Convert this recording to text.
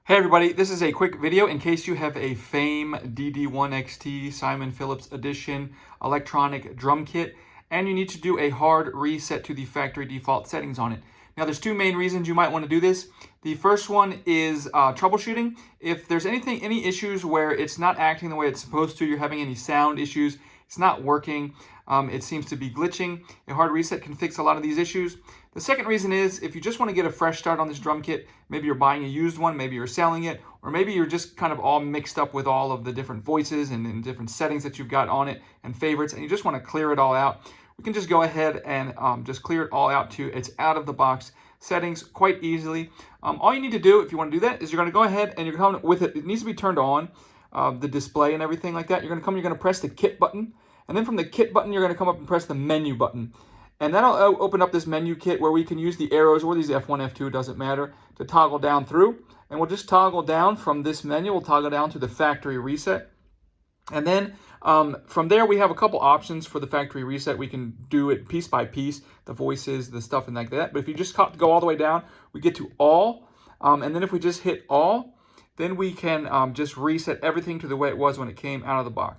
Hey everybody, this is a quick video in case you have a Fame DD1XT Simon Phillips Edition electronic drum kit and you need to do a hard reset to the factory default settings on it. Now there's two main reasons you might want to do this. The first one is troubleshooting. If there's any issues where it's not acting the way it's supposed to, you're having any sound issues, it's not working, it seems to be glitching, a hard reset can fix a lot of these issues. The second reason is if you just want to get a fresh start on this drum kit, maybe you're buying a used one, maybe you're selling it, or maybe you're just kind of all mixed up with all of the different voices and different settings that you've got on it and favorites, and you just want to clear it all out, we can just go ahead and just clear it all out to its out of the box settings quite easily. All you need to do if you want to do that is you're going to go ahead and you're going to come with it. It needs to be turned on, the display and everything like that. You're going to press the kit button, and then from the kit button, you're going to come up and press the menu button. And that'll open up this menu kit where we can use the arrows or these F1, F2, doesn't matter, to toggle down through. And we'll just toggle down from this menu, we'll toggle down to the factory reset. And then from there, we have a couple options for the factory reset. We can do it piece by piece, the voices, the stuff and like that. But if you just go all the way down, we get to all. And then if we just hit all, then we can just reset everything to the way it was when it came out of the box.